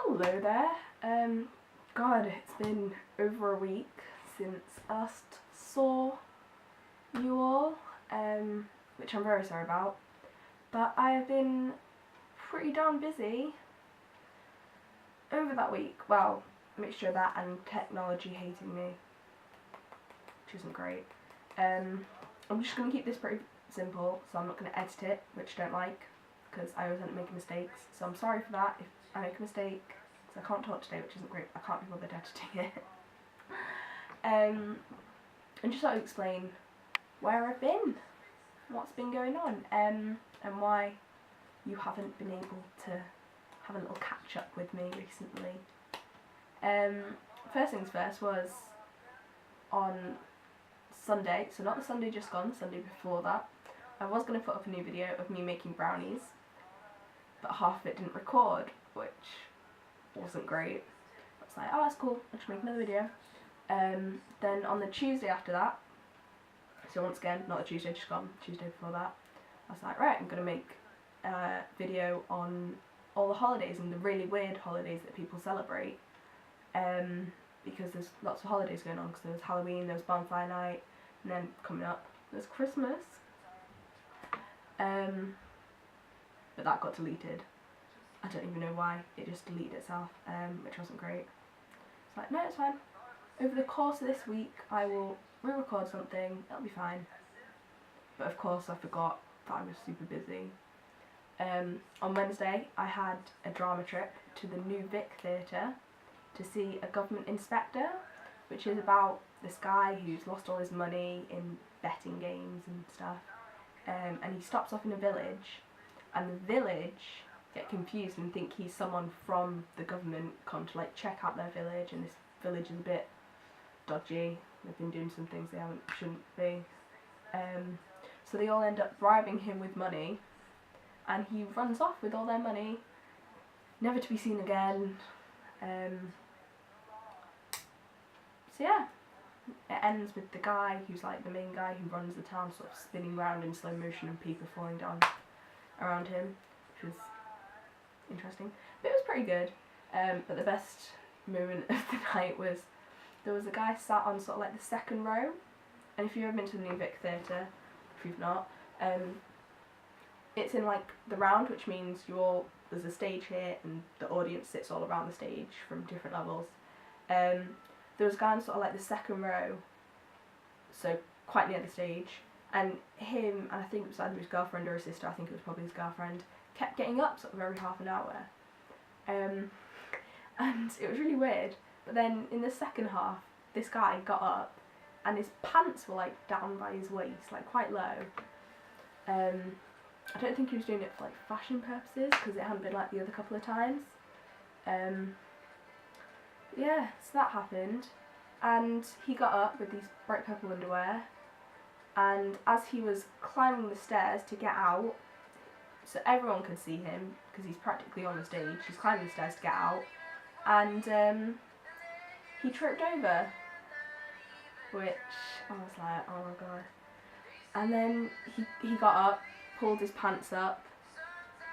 Hello there. God, it's been over a week since I last saw you all, which I'm very sorry about. But I have been pretty darn busy over that week. Well, a mixture of that and technology hating me, which isn't great. I'm just going to keep this pretty simple, so I'm not going to edit it, which I don't like, because I always end up making mistakes. So I'm sorry for that if I make a mistake, because I can't talk today, which isn't great. I can't be bothered editing it. And just sort of explain where I've been, what's been going on, and why you haven't been able to have a little catch up with me recently. First things first was on Sunday, so not the Sunday just gone, Sunday before that, I was going to put up a new video of me making brownies, but half of it didn't record, which wasn't great. I was like, oh, that's cool, I'll just make another video. Then on the Tuesday after that, so once again, not the Tuesday just gone, Tuesday before that, I was like, right, I'm going to make a video on all the holidays and the really weird holidays that people celebrate, because there's lots of holidays going on, because there was Halloween, there was bonfire night, and then coming up there's Christmas, but that got deleted. I don't even know why, it just deleted itself, which wasn't great. It's like, no, it's fine. Over the course of this week I will re-record something, it'll be fine. But of course I forgot that I was super busy. On Wednesday I had a drama trip to the New Vic Theatre to see A Government Inspector, which is about this guy who's lost all his money in betting games and stuff, and he stops off in a village, and the village get confused and think he's someone from the government come to like check out their village, and this village is a bit dodgy, they've been doing some things they shouldn't be, so they all end up bribing him with money, and he runs off with all their money, never to be seen again. So yeah, it ends with the guy who's like the main guy who runs the town sort of spinning around in slow motion and people falling down around him, which was interesting. But it was pretty good. But the best moment of the night was there was a guy sat on sort of like the second row, and if you've ever been to the New Vic Theatre, if you've not, it's in like the round, which means there's a stage here and the audience sits all around the stage from different levels. There was a guy on sort of like the second row, so quite near the stage, and him, and I think it was either his girlfriend or his sister, I think it was probably his girlfriend, kept getting up sort of every half an hour. And it was really weird, but then in the second half, this guy got up, and his pants were like down by his waist, like quite low. I don't think he was doing it for like fashion purposes, because it hadn't been like the other couple of times. Yeah, so that happened, and he got up with these bright purple underwear, and as he was climbing the stairs to get out, so everyone could see him, because he's practically on the stage, he's climbing the stairs to get out, and he tripped over, which I was like, oh my god. And then he got up, pulled his pants up,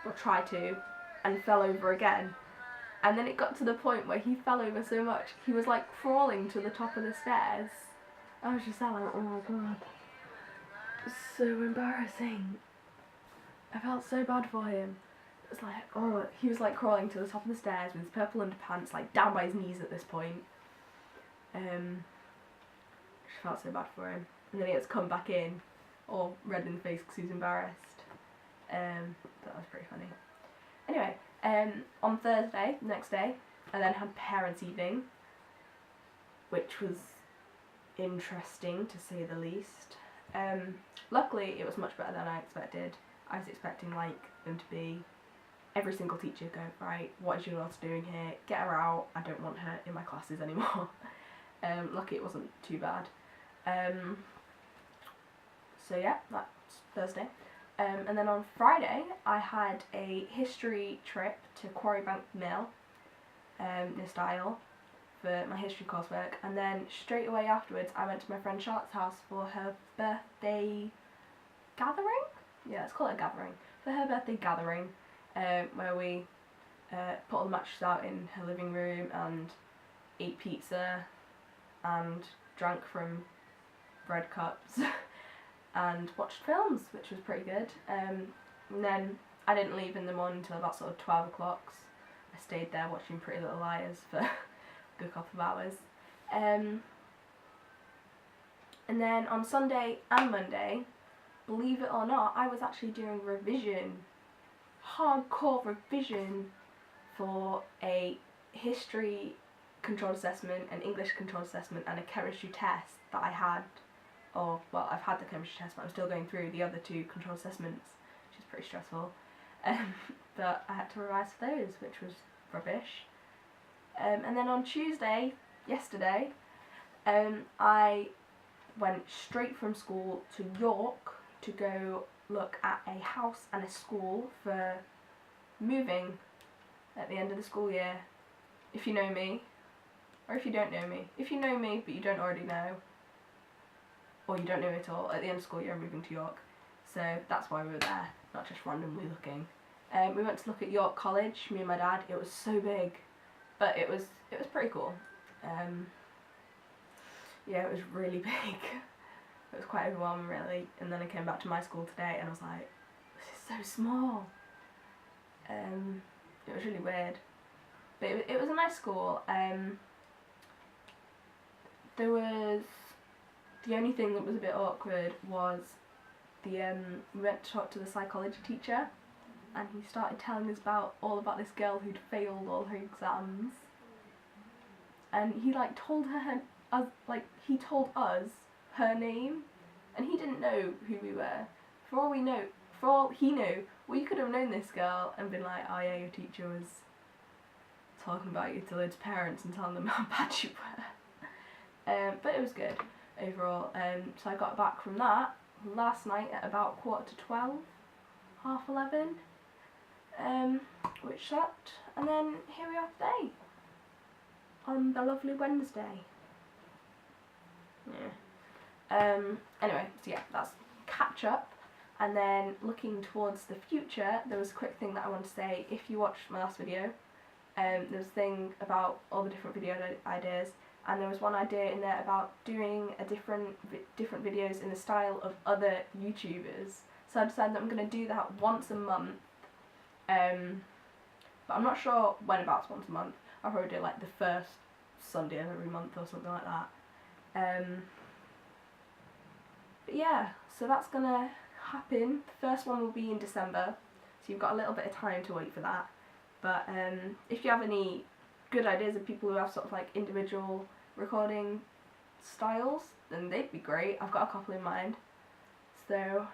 or tried to, and fell over again. And then it got to the point where he fell over so much, he was like crawling to the top of the stairs. I was just like, oh my god. It's so embarrassing. I felt so bad for him. It was like, oh, he was like crawling to the top of the stairs with his purple underpants like down by his knees at this point. Just felt so bad for him. And then he had to come back in, all red in the face because he was embarrassed. That was pretty funny. Anyway, on Thursday, the next day, I then had parents' evening, which was interesting to say the least. Luckily, it was much better than I expected. I was expecting like them to be every single teacher go, right, what is your daughter doing here? Get her out. I don't want her in my classes anymore. Lucky it wasn't too bad. So yeah, that's Thursday. And then on Friday I had a history trip to Quarrybank Mill, near Style, for my history coursework, and then straight away afterwards I went to my friend Charlotte's house for her birthday gathering? Yeah, let's call it a gathering. For her birthday gathering, where we put all the mattresses out in her living room and ate pizza and drank from red cups and watched films, which was pretty good. And then I didn't leave in the morning until about sort of 12 o'clock. I stayed there watching Pretty Little Liars for a good couple of hours. And then on Sunday and Monday, believe it or not, I was actually doing revision, hardcore revision for a history controlled assessment, an English controlled assessment and a chemistry test that I had, or well, I've had the chemistry test but I'm still going through the other two controlled assessments, which is pretty stressful. But I had to revise for those, which was rubbish. And then on Tuesday, yesterday, I went straight from school to York to go look at a house and a school for moving at the end of the school year. If you know me, or if you don't know me. If you know me but you don't already know, or you don't know me at all, at the end of school year I'm moving to York. So that's why we were there, not just randomly looking. We went to look at York College, me and my dad. It was so big, but it was pretty cool. Yeah, it was really big. It was quite overwhelming really, and then I came back to my school today and I was like, this is so small. It was really weird, but it was a nice school. There was, the only thing that was a bit awkward was we went to talk to the psychology teacher, and he started telling us all about this girl who'd failed all her exams, and he told told us her name, and he didn't know who we were. For all he knew, we could have known this girl and been like, oh yeah, your teacher was talking about you to loads of parents and telling them how bad you were. But it was good overall. So I got back from that last night at about 11:45, 11:30, which sucked. And then here we are today, on the lovely Wednesday. Yeah. Anyway, so yeah, that's catch up. And then looking towards the future, there was a quick thing that I want to say. If you watched my last video, there was a thing about all the different video ideas, and there was one idea in there about doing a different videos in the style of other YouTubers. So I decided that I'm going to do that once a month. But I'm not sure when about once a month. I'll probably do it like the first Sunday of every month or something like that. But yeah, so that's gonna happen. The first one will be in December, so you've got a little bit of time to wait for that. But if you have any good ideas of people who have sort of like individual recording styles, then they'd be great. I've got a couple in mind, so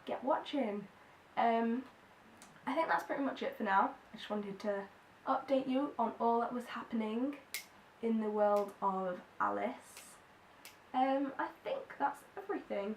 get watching. I think that's pretty much it for now. I just wanted to update you on all that was happening in the world of Alice. I think that's everything.